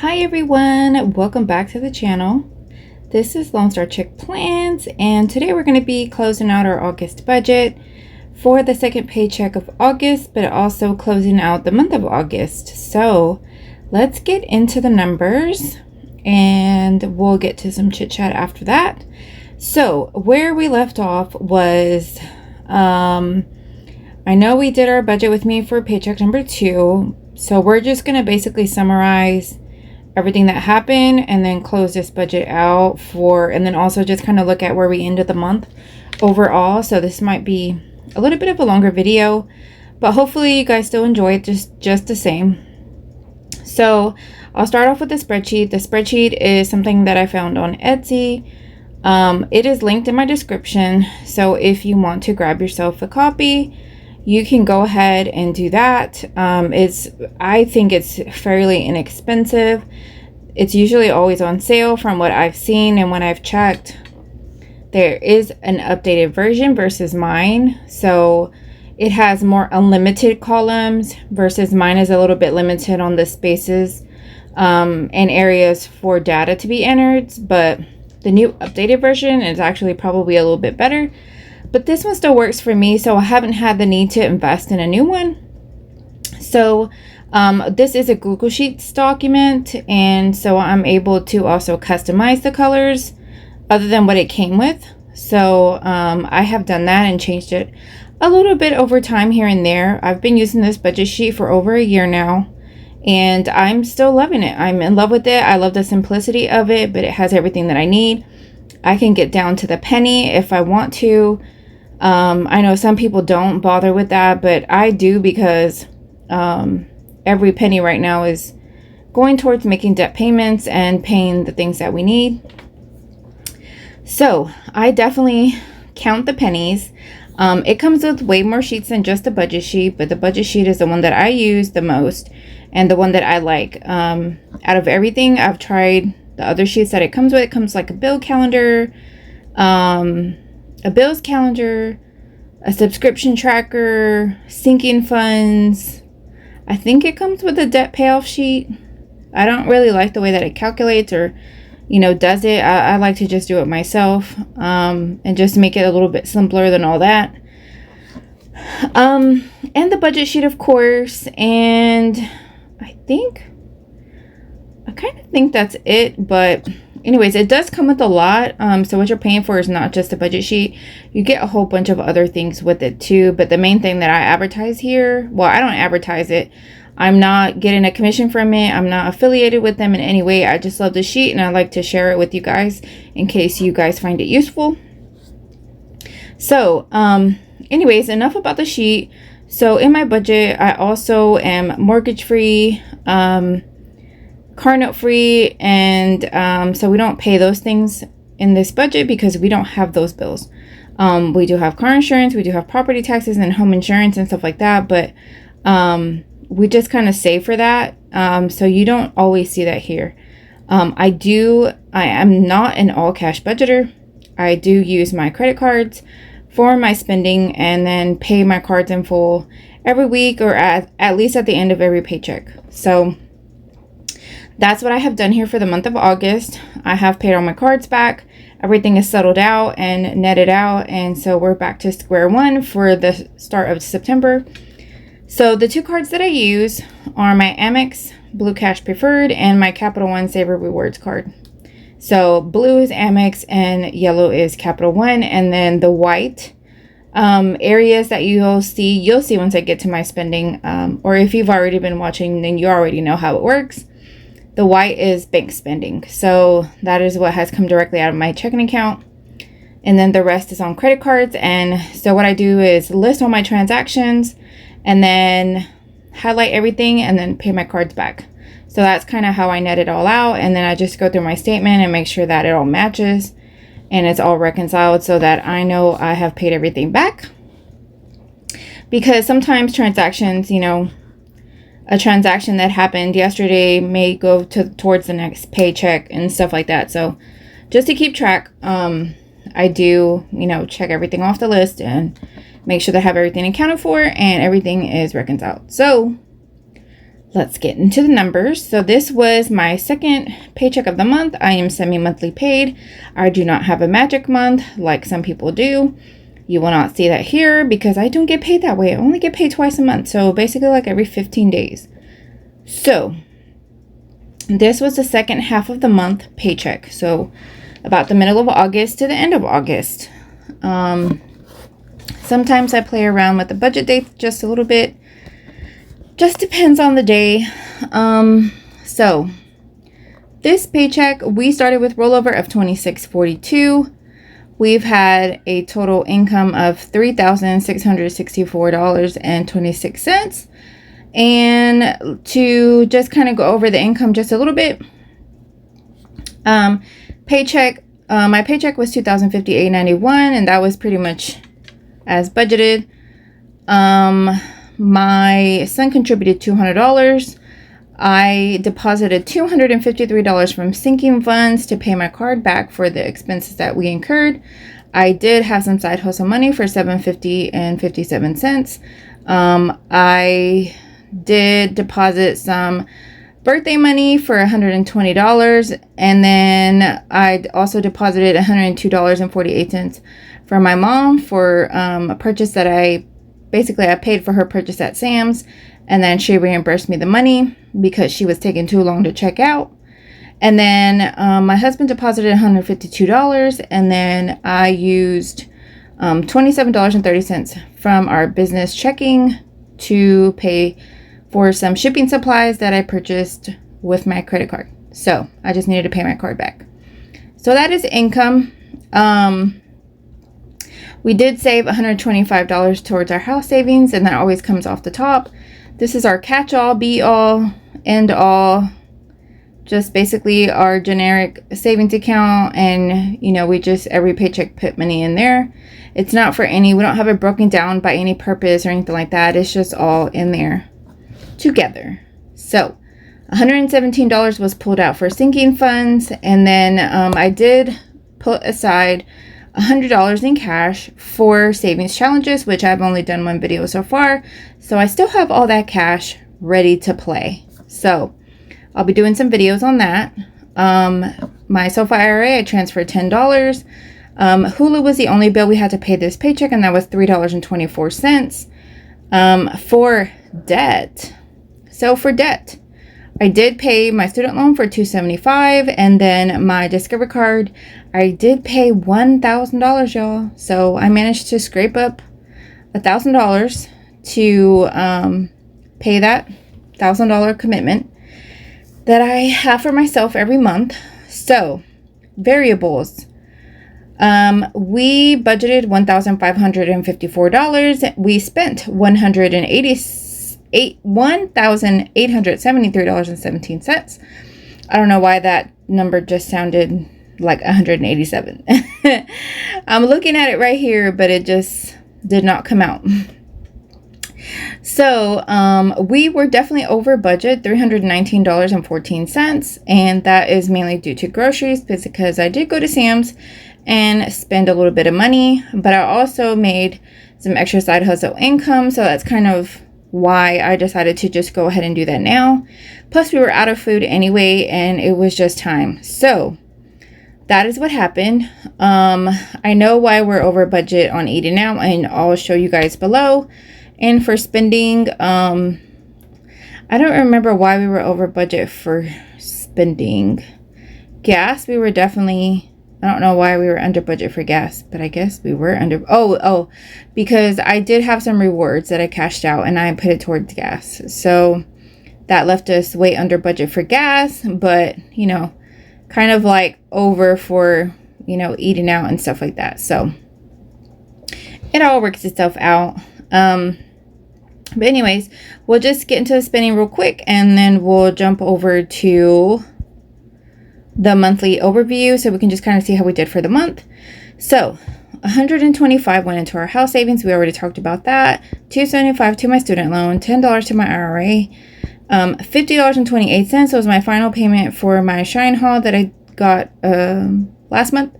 Hi everyone, welcome back to the channel. This is Lone Star Chick Plans, and today we're going to be closing out our August budget for the second paycheck of August, but also closing out the month of August. So let's get into the numbers and we'll get to some chit chat after that. So where we left off was, I know we did our budget with me for paycheck number 2. So we're just going to basically summarize everything that happened and then close this budget out and then also just kind of look at where we ended the month overall. So this might be a little bit of a longer video, but hopefully you guys still enjoy it just the same. So I'll start off with the spreadsheet. The spreadsheet is something that I found on Etsy. It is linked in my description, so if you want to grab yourself a copy, you can go ahead and do that. I think it's fairly inexpensive. It's usually always on sale from what I've seen, and when I've checked, there is an updated version versus mine. So it has more unlimited columns versus mine is a little bit limited on the spaces and areas for data to be entered. But the new updated version is actually probably a little bit better. But this one still works for me, so I haven't had the need to invest in a new one. So this is a Google Sheets document, and so I'm able to also customize the colors other than what it came with. So I have done that and changed it a little bit over time here and there. I've been using this budget sheet for over a year now, and I'm still loving it. I'm in love with it. I love the simplicity of it, but it has everything that I need. I can get down to the penny if I want to. I know some people don't bother with that, but I do, because every penny right now is going towards making debt payments and paying the things that we need. So I definitely count the pennies. It comes with way more sheets than just the budget sheet, but the budget sheet is the one that I use the most and the one that I like. Out of everything I've tried, the other sheets that it comes with, it comes like a bill calendar, a bills calendar, a subscription tracker, sinking funds. I think it comes with a debt payoff sheet. I don't really like the way that it calculates or, does it. I like to just do it myself, and just make it a little bit simpler than all that. And the budget sheet, of course, and I kind of think that's it, but anyways, it does come with a lot. So what you're paying for is not just a budget sheet. You get a whole bunch of other things with it too. But the main thing that I advertise here, well, I don't advertise it. I'm not getting a commission from it. I'm not affiliated with them in any way. I just love the sheet and I like to share it with you guys in case you guys find it useful. So, anyways, enough about the sheet. So in my budget, I also am mortgage free, car note free, and so we don't pay those things in this budget because we don't have those bills. We do have car insurance, we do have property taxes and home insurance and stuff like that, but we just kind of save for that, so you don't always see that here. I am not an all cash budgeter. I do use my credit cards for my spending and then pay my cards in full every week, or at least at the end of every paycheck. So that's what I have done here for the month of August. I have paid all my cards back. Everything is settled out and netted out. And so we're back to square one for the start of September. So the 2 cards that I use are my Amex Blue Cash Preferred and my Capital One Saver Rewards card. So blue is Amex and yellow is Capital One. And then the white areas that you'll see once I get to my spending. Or if you've already been watching, then you already know how it works. The white is bank spending. So that is what has come directly out of my checking account. And then the rest is on credit cards. And so what I do is list all my transactions and then highlight everything and then pay my cards back. So that's kind of how I net it all out. And then I just go through my statement and make sure that it all matches and it's all reconciled so that I know I have paid everything back. Because sometimes transactions, a transaction that happened yesterday may go towards the next paycheck and stuff like that. So just to keep track, I do, check everything off the list and make sure that I have everything accounted for and everything is reconciled. So let's get into the numbers. So this was my second paycheck of the month. I am semi-monthly paid. I do not have a magic month like some people do. You will not see that here because I don't get paid that way. I only get paid twice a month. So basically like every 15 days. So this was the second half of the month paycheck. So about the middle of August to the end of August. Sometimes I play around with the budget dates just a little bit. Just depends on the day. So this paycheck, we started with rollover of $26.42. We've had a total income of $3,664.26. And to just kind of go over the income just a little bit, paycheck, my paycheck was $2,058.91, and that was pretty much as budgeted. My son contributed $200. I deposited $253 from sinking funds to pay my card back for the expenses that we incurred. I did have some side hustle money for $7.50 and I did deposit some birthday money for $120, and then I also deposited $102.48 from my mom for a purchase that I paid for her purchase at Sam's, and then she reimbursed me the money because she was taking too long to check out. And then my husband deposited $152, and then I used $27.30 from our business checking to pay for some shipping supplies that I purchased with my credit card. So I just needed to pay my card back. So that is income. We did save $125 towards our house savings, and that always comes off the top. This is our catch-all, be-all, end-all, just basically our generic savings account, and we just every paycheck put money in there. It's not for any, we don't have it broken down by any purpose or anything like that. It's just all in there together. So $117 was pulled out for sinking funds, and then I did put aside $100 in cash for savings challenges, which I've only done one video so far, so I still have all that cash ready to play. So I'll be doing some videos on that. My SoFi IRA, I transferred $10. Hulu was the only bill we had to pay this paycheck, and that was $3.24. For debt, so for debt, I did pay my student loan for $275, and then my Discover card, I did pay $1,000, y'all. So I managed to scrape up $1,000 to pay that $1,000 commitment that I have for myself every month. So variables, we budgeted $1,554. We spent $1,873.17. I don't know why that number just sounded like 187. I'm looking at it right here, but it just did not come out. So we were definitely over budget, $319.14, and that is mainly due to groceries, because I did go to Sam's and spend a little bit of money, but I also made some extra side hustle income, so that's kind of why I decided to just go ahead and do that now. Plus we were out of food anyway, and it was just time. So that is what happened. I know why we're over budget on eating out, and I'll show you guys below. And for spending, I don't remember why we were over budget for spending. Gas, we were definitely, I don't know why we were under budget for gas, but I guess we were under, because I did have some rewards that I cashed out and I put it towards gas. So that left us way under budget for gas, but, kind of like over for, eating out and stuff like that. So it all works itself out. But anyways, we'll just get into the spending real quick, and then we'll jump over to the monthly overview so we can just kind of see how we did for the month. So $125 went into our house savings. We already talked about that. $275 to my student loan, $10 to my IRA, $50.28 was my final payment for my Shine haul that I got last month.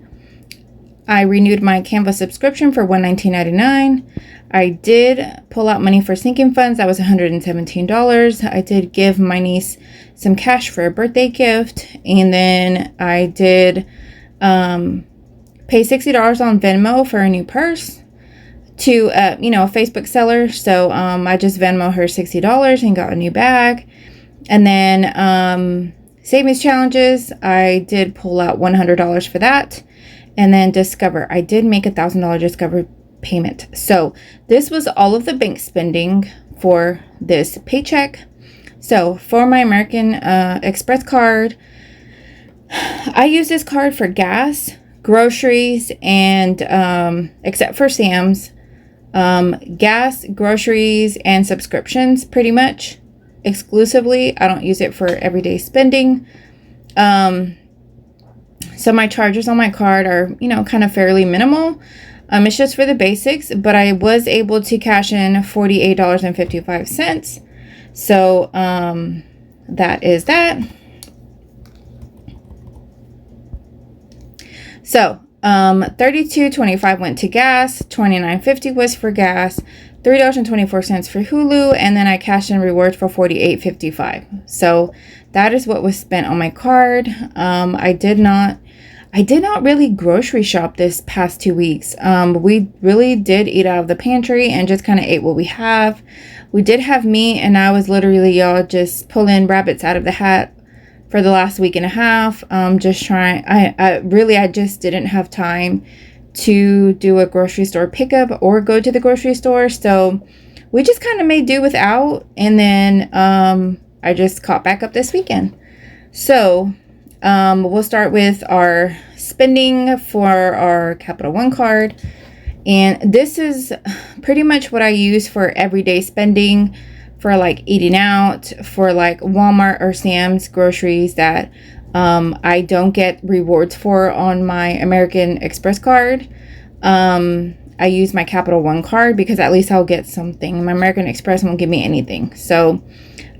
I renewed my Canva subscription for $119.99. I did pull out money for sinking funds. That was $117. I did give my niece some cash for a birthday gift. And then I did pay $60 on Venmo for a new purse to, a Facebook seller. So I just Venmo her $60 and got a new bag. And then savings challenges, I did pull out $100 for that. And then Discover, I did make $1,000 Discover payment. So this was all of the bank spending for this paycheck. So for my American Express card, I use this card for gas, groceries, and except for Sam's, gas, groceries, and subscriptions pretty much exclusively. I don't use it for everyday spending. So my charges on my card are, kind of fairly minimal. It's just for the basics, but I was able to cash in $48.55. So that is that. So $32.25 went to gas, $29.50 was for gas, $3.24 for Hulu, and then I cashed in rewards for $48.55. So that is what was spent on my card. I did not really grocery shop this past 2 weeks. We really did eat out of the pantry and just kind of ate what we have. We did have meat, and I was literally, y'all, just pulling rabbits out of the hat for the last week and a half. Just trying. I just didn't have time to do a grocery store pickup or go to the grocery store. So we just kind of made do without. And then I just caught back up this weekend. So we'll start with our spending for our Capital One card. And this is pretty much what I use for everyday spending, for like eating out, for like Walmart or Sam's groceries that I don't get rewards for on my American Express card. I use my Capital One card because at least I'll get something. My American Express won't give me anything. So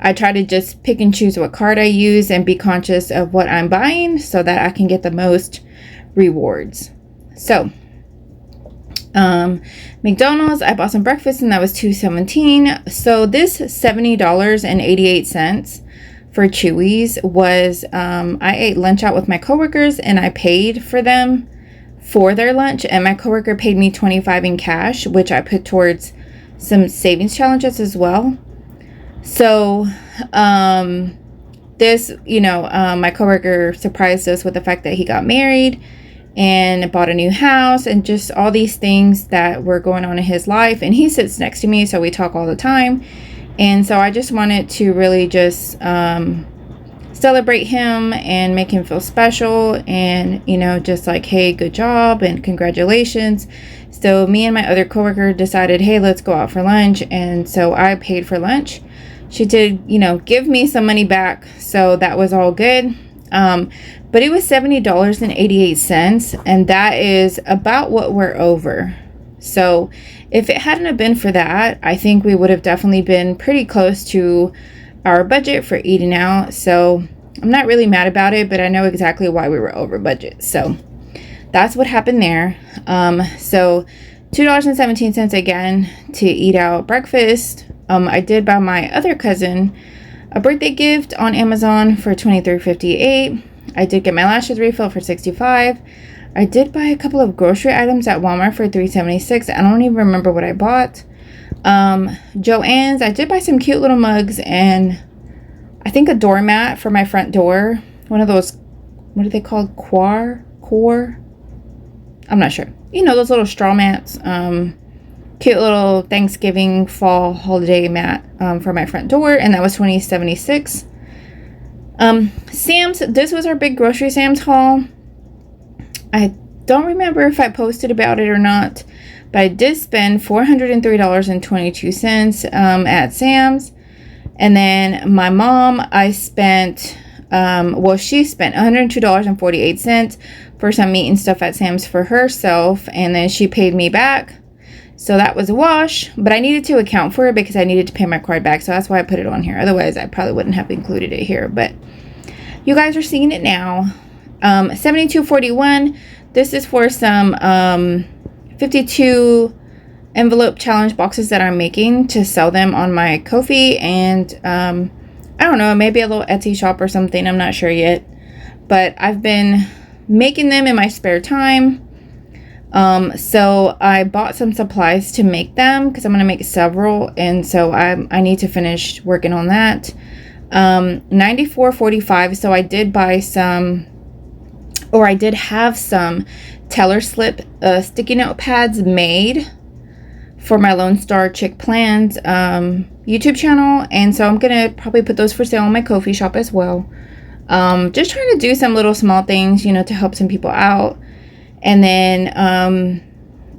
I try to just pick and choose what card I use and be conscious of what I'm buying so that I can get the most rewards. So McDonald's, I bought some breakfast and that was $2.17. So this $70.88 for Chewy's was, I ate lunch out with my coworkers and I paid for them for their lunch, and my coworker paid me $25 in cash, which I put towards some savings challenges as well. So this, my coworker surprised us with the fact that he got married and bought a new house and just all these things that were going on in his life. And he sits next to me, so we talk all the time. And so I just wanted to really just celebrate him and make him feel special and, just like, hey, good job and congratulations. So me and my other coworker decided, hey, let's go out for lunch. And so I paid for lunch. She did, give me some money back. So that was all good. But it was $70.88, and that is about what we're over. So if it hadn't have been for that, I think we would have definitely been pretty close to our budget for eating out. So I'm not really mad about it, but I know exactly why we were over budget. So that's what happened there. So $2.17 again to eat out breakfast. I did buy my other cousin a birthday gift on Amazon for $23.58. I did get my lashes refilled for $65. I did buy a couple of grocery items at Walmart for $3.76. I don't even remember what I bought. Joann's, I did buy some cute little mugs and I think a doormat for my front door. One of those, what are they called? Core? I'm not sure. Those little straw mats. Cute little Thanksgiving fall holiday mat for my front door, and that was $20.76. Sam's, this was our big grocery Sam's haul. I don't remember if I posted about it or not, but I did spend $403.22 at Sam's. And then my mom, I spent, she spent $102.48 for some meat and stuff at Sam's for herself, and then she paid me back. So that was a wash, but I needed to account for it because I needed to pay my card back. So that's why I put it on here. Otherwise, I probably wouldn't have included it here, but you guys are seeing it now. $72.41. This is for some 52 envelope challenge boxes that I'm making to sell them on my Ko-fi, and I don't know, maybe a little Etsy shop or something. I'm not sure yet, but I've been making them in my spare time. So I bought some supplies to make them because I'm going to make several, and so I need to finish working on that. 94.45. So I did buy some, or I did have some teller slip sticky note pads made for my Lone Star Chick Plans YouTube channel, and so I'm gonna probably put those for sale on my Ko-fi shop as well. Just trying to do some little small things, you know, to help some people out, and then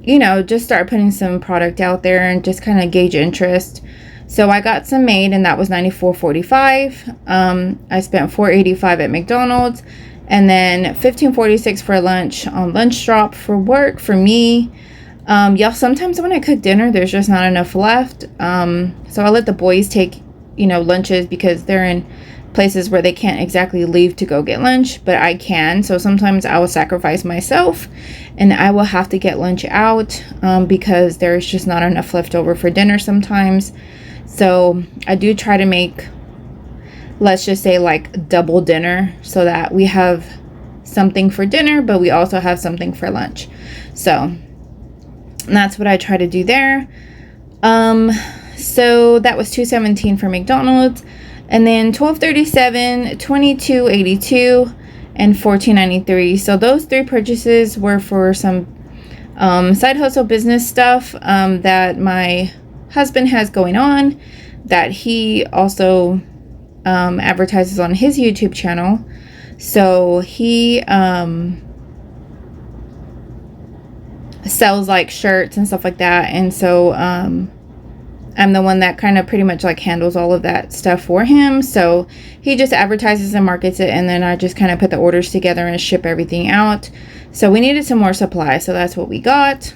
you know, just start putting some product out there and just kind of gauge interest. So I got some made, and that was $94.45. I spent $4.85 at McDonald's, and then $15.46 for lunch on Lunch Drop for work for me. Y'all, sometimes when I cook dinner, there's just not enough left. So I let the boys take, you know, lunches because they're in places where they can't exactly leave to go get lunch, but I can. So sometimes I will sacrifice myself and I will have to get lunch out because there's just not enough left over for dinner sometimes. So I do try to make, let's just say, like double dinner so that we have something for dinner, but we also have something for lunch. So that's what I try to do there. So that was $2.17 for McDonald's, and then $12.37, $22.82, and $14.93. So those three purchases were for some side hustle business stuff that my husband has going on, that he also advertises on his YouTube channel. So he sells like shirts and stuff like that, and so I'm the one that kind of pretty much like handles all of that stuff for him. So he just advertises and markets it, and then I just kind of put the orders together and ship everything out. So we needed some more supply, so that's what we got.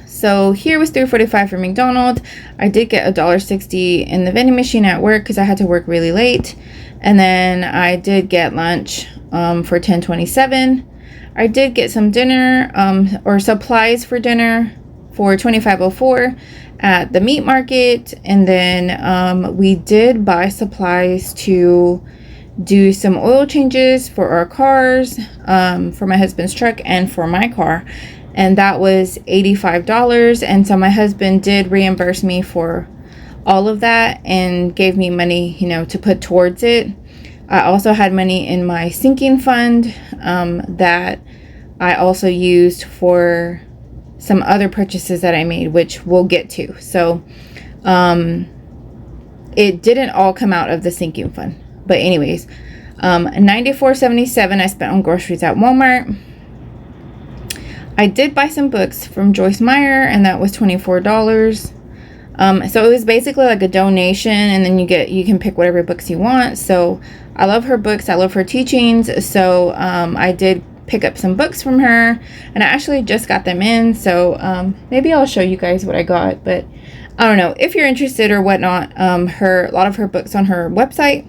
So here was $3.45 for McDonald's. I did get $1.60 in the vending machine at work because I had to work really late, and then I did get lunch for $10.27. I did get some dinner or supplies for dinner for $25.04 at the meat market, and then we did buy supplies to do some oil changes for our cars, for my husband's truck and for my car, and that was $85. And so my husband did reimburse me for all of that and gave me money, you know, to put towards it. I also had money in my sinking fund that I also used for some other purchases that I made, which we'll get to. So it didn't all come out of the sinking fund, but anyways, $94.77 I spent on groceries at Walmart. I did buy some books from Joyce Meyer, and that was $24. So it was basically like a donation, and then you can pick whatever books you want. So I love her books, I love her teachings. So I did pick up some books from her, and I actually just got them in. So maybe I'll show you guys what I got, but I don't know if you're interested or whatnot. A lot of her books on her website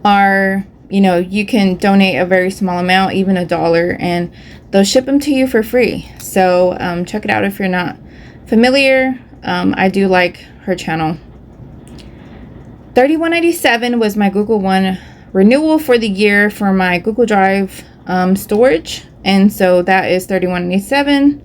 are, you know, you can donate a very small amount, even $1, and they'll ship them to you for free. So check it out if you're not familiar. I do like her channel. $31.97 was my Google One renewal for the year for my Google Drive storage, and so that is $31.97,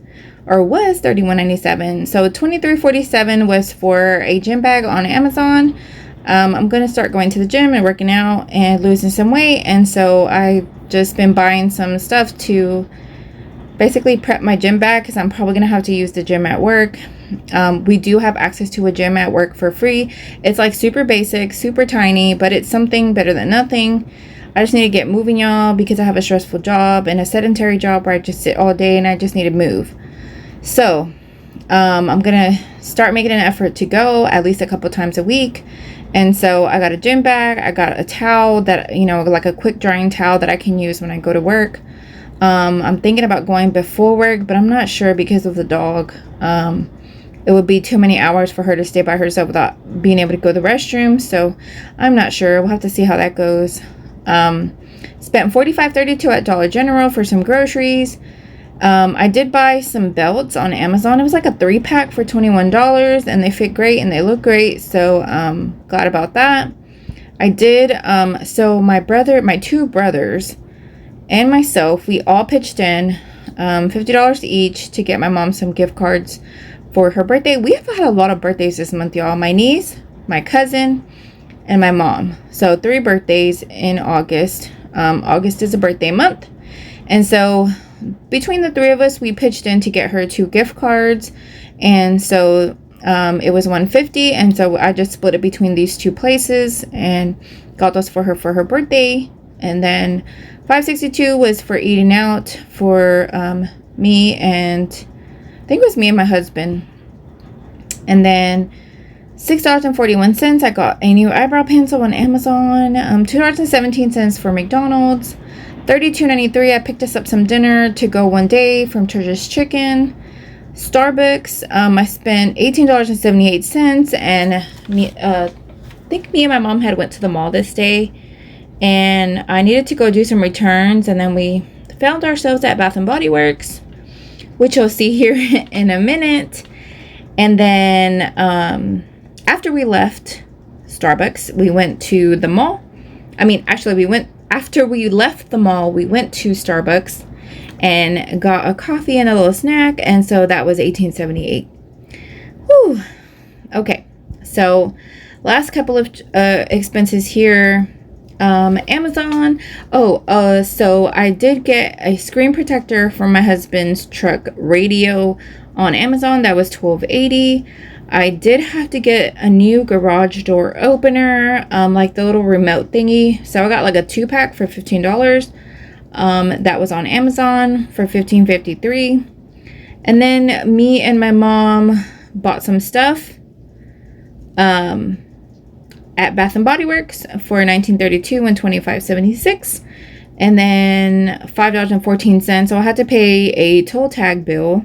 or was $31.97. So $23.47 was for a gym bag on Amazon. I'm gonna start going to the gym and working out and losing some weight, and so I've just been buying some stuff to basically prep my gym bag because I'm probably gonna have to use the gym at work. We do have access to a gym at work for free. It's like super basic, super tiny, but it's something better than nothing. I just need to get moving, y'all, because I have a stressful job and a sedentary job where I just sit all day, and I just need to move. So I'm gonna start making an effort to go at least a couple times a week. And so I got a gym bag, I got a towel that, you know, like a quick drying towel that I can use when I go to work. I'm thinking about going before work, but I'm not sure because of the dog. It would be too many hours for her to stay by herself without being able to go to the restroom. So I'm not sure. We'll have to see how that goes. Spent $45.32 at Dollar General for some groceries. I did buy some belts on Amazon. It was like a 3-pack for $21, and they fit great and they look great. So glad about that. I did. So my two brothers and myself, we all pitched in $50 each to get my mom some gift cards for her birthday. We have had a lot of birthdays this month, y'all. My niece, my cousin, and my mom. So 3 birthdays in August. August is a birthday month. And so between the 3 of us, we pitched in to get her 2 gift cards. And so it was $150, and so I just split it between these 2 places and got those for her birthday. And then $5.62 was for eating out for me and I think it was me and my husband. And then $6.41, I got a new eyebrow pencil on Amazon. $2.17 for McDonald's. $32.93, I picked us up some dinner to go one day from Church's Chicken. Starbucks, I spent $18.78, and I think me and my mom had went to the mall this day, and I needed to go do some returns, and then we found ourselves at Bath and Body Works, which you'll see here in a minute. And then after we left Starbucks, we went to the mall. After we left the mall, we went to Starbucks and got a coffee and a little snack, and so that was $18.78. Whew. Okay, so last couple of expenses here. Amazon. So I did get a screen protector for my husband's truck radio on Amazon. That was $12.80. I did have to get a new garage door opener, like the little remote thingy. So I got like a 2-pack for $15. That was on Amazon for $15.53. And then me and my mom bought some stuff at Bath and Body Works for $19.32 and $25.76. And then $5.14. So I had to pay a toll tag bill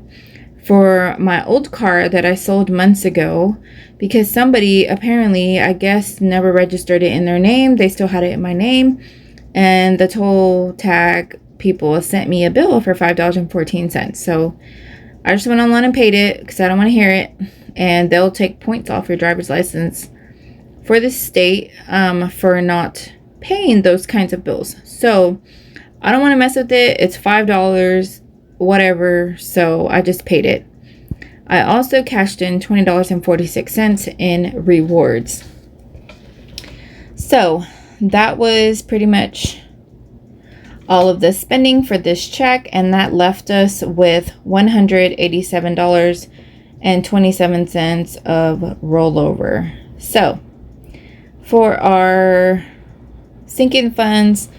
for my old car that I sold months ago because somebody apparently, I guess, never registered it in their name. They still had it in my name. And the toll tag people sent me a bill for $5.14. So I just went online and paid it because I don't want to hear it. And they'll take points off your driver's license for the state for not paying those kinds of bills. So I don't want to mess with it. It's $5, whatever. So I just paid it. I also cashed in $20.46 in rewards. So that was pretty much all of the spending for this check, and that left us with $187.27 of rollover. So for our sinking funds,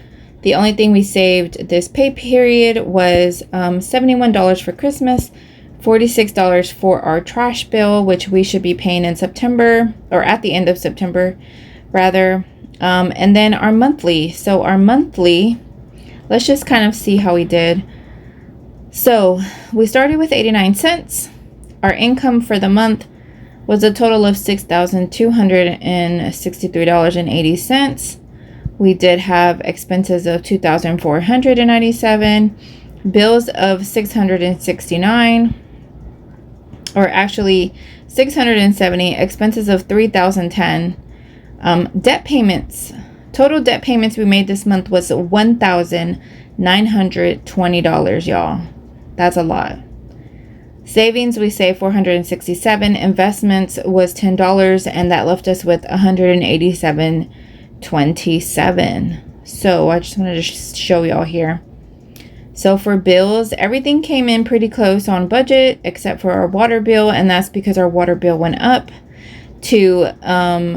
the only thing we saved this pay period was $71 for Christmas, $46 for our trash bill, which we should be paying in September, or at the end of September rather. And then our monthly. So our monthly, let's just kind of see how we did. So we started with 89 cents. Our income for the month was a total of $6,263.80. We did have expenses of $2,497, bills of $669, or actually $670, expenses of $3,010. Debt payments, total debt payments we made this month was $1,920, y'all. That's a lot. Savings, we saved $467. Investments was $10, and that left us with $187.27. So I just wanted to show y'all here. So for bills, everything came in pretty close on budget except for our water bill, and that's because our water bill went up to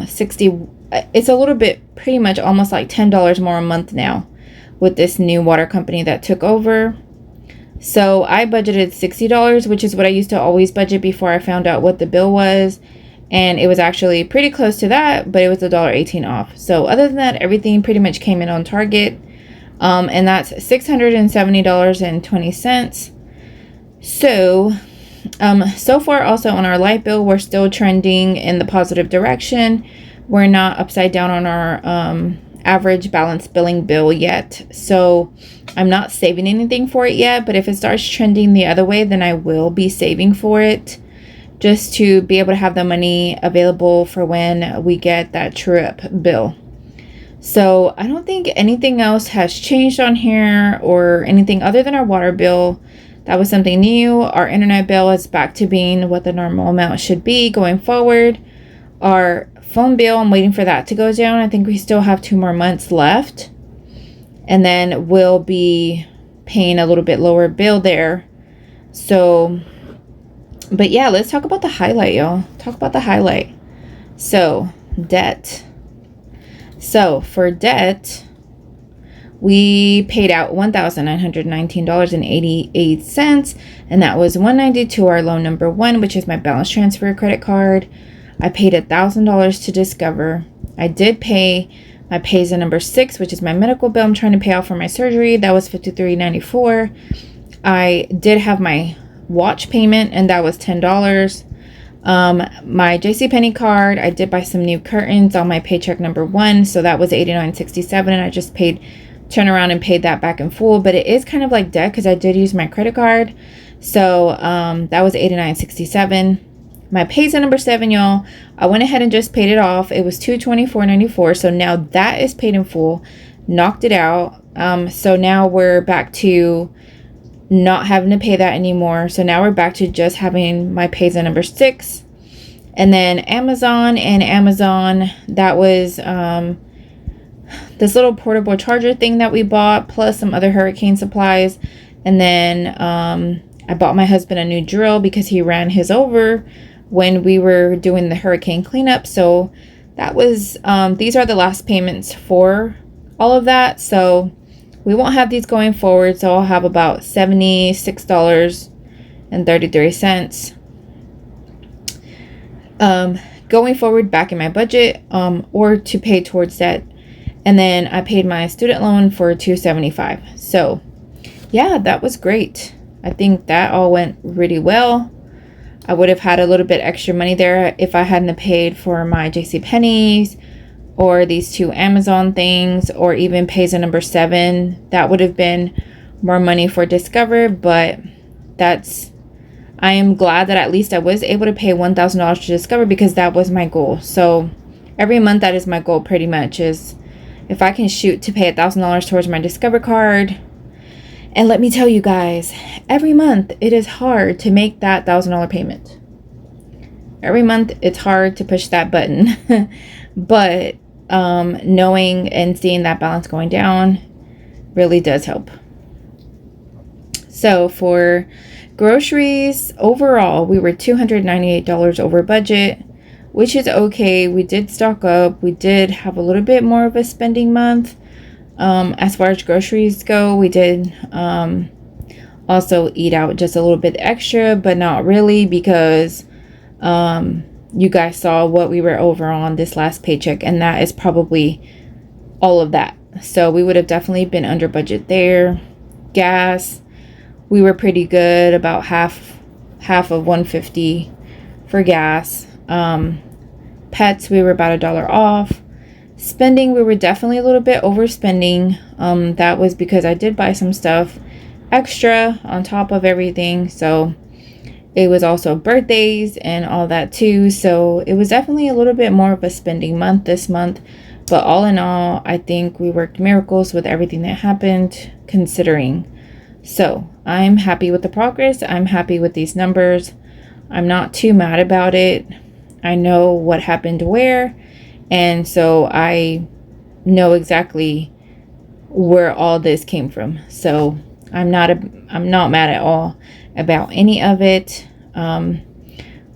60. It's a little bit, pretty much almost like $10 more a month now with this new water company that took over. So I budgeted $60, which is what I used to always budget before I found out what the bill was. And it was actually pretty close to that, but it was $1.18 off. So other than that, everything pretty much came in on target. And that's $670.20. So far also on our light bill, we're still trending in the positive direction. We're not upside down on our average balance billing bill yet. So I'm not saving anything for it yet, but if it starts trending the other way, then I will be saving for it, just to be able to have the money available for when we get that true-up bill. So I don't think anything else has changed on here or anything other than our water bill. That was something new. Our internet bill is back to being what the normal amount should be going forward. Our phone bill, I'm waiting for that to go down. I think we still have 2 more months left. And then we'll be paying a little bit lower bill there. So, but yeah, let's talk about the highlight, y'all. Talk about the highlight. So, debt. So for debt, we paid out $1,919.88, and that was $190 to our loan number 1, which is my balance transfer credit card. I paid $1,000 to Discover. I did pay my Payza number 6, which is my medical bill I'm trying to pay off for my surgery. That was $53.94. I did have my watch payment, and that was $10. My JCPenney card, I did buy some new curtains on my paycheck number 1, so that was $89.67, and I just turned around and paid that back in full. But it is kind of like debt because I did use my credit card, so that was $89.67. My Payza number 7, y'all, I went ahead and just paid it off. It was $224.94, so now that is paid in full. Knocked it out. So now we're back to not having to pay that anymore. So now we're back to just having my Payza number 6. And then Amazon, that was this little portable charger thing that we bought, plus some other hurricane supplies. And then I bought my husband a new drill because he ran his over when we were doing the hurricane cleanup. So that was these are the last payments for all of that. So we won't have these going forward, so I'll have about $76.33 going forward back in my budget, or to pay towards debt. And then I paid my student loan for $275. So yeah, that was great. I think that all went really well. I would have had a little bit extra money there if I hadn't paid for my JCPenney's or these 2 Amazon things, or even Payza number 7. That would have been more money for Discover, but I am glad that at least I was able to pay $1,000 to Discover, because that was my goal. So every month that is my goal pretty much, is if I can shoot to pay $1,000 towards my Discover card. And let me tell you guys, every month it is hard to make that $1,000 payment. Every month it's hard to push that button. But knowing and seeing that balance going down really does help. So for groceries, overall, we were $298 over budget, which is okay. We did stock up. We did have a little bit more of a spending month. As far as groceries go, we did also eat out just a little bit extra, but not really, because you guys saw what we were over on this last paycheck, and that is probably all of that. So we would have definitely been under budget there. Gas, we were pretty good, about half of $1.50 for gas. Pets, we were about $1 off. Spending, we were definitely a little bit overspending. That was because I did buy some stuff extra on top of everything. So it was also birthdays and all that too. So it was definitely a little bit more of a spending month this month. But all in all, I think we worked miracles with everything that happened, considering. So I'm happy with the progress. I'm happy with these numbers. I'm not too mad about it. I know what happened where. And so I know exactly where all this came from. So I'm not mad at all about any of it.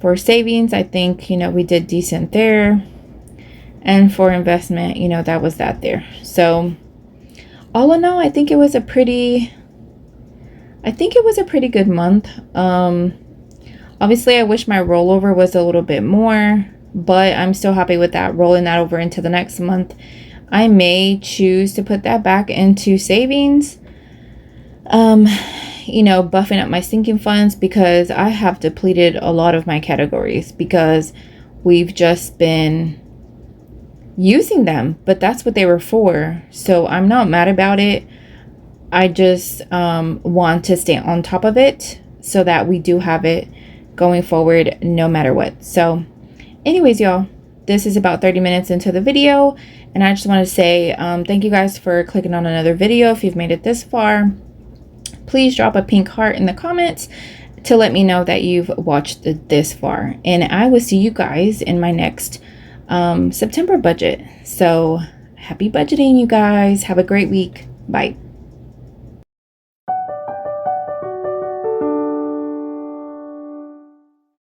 For savings, I think, we did decent there. And for investment, that was that there. So all in all, I think it was a pretty good month. Obviously, I wish my rollover was a little bit more, but I'm still happy with that, rolling that over into the next month. I may choose to put that back into savings, buffing up my sinking funds, because I have depleted a lot of my categories, because we've just been using them, but that's what they were for. So I'm not mad about it. I just want to stay on top of it so that we do have it going forward no matter what. So anyways, y'all, this is about 30 minutes into the video, and I just want to say thank you guys for clicking on another video. If you've made it this far, please drop a pink heart in the comments to let me know that you've watched this far, and I will see you guys in my next September budget. So happy budgeting, you guys. Have a great week. Bye.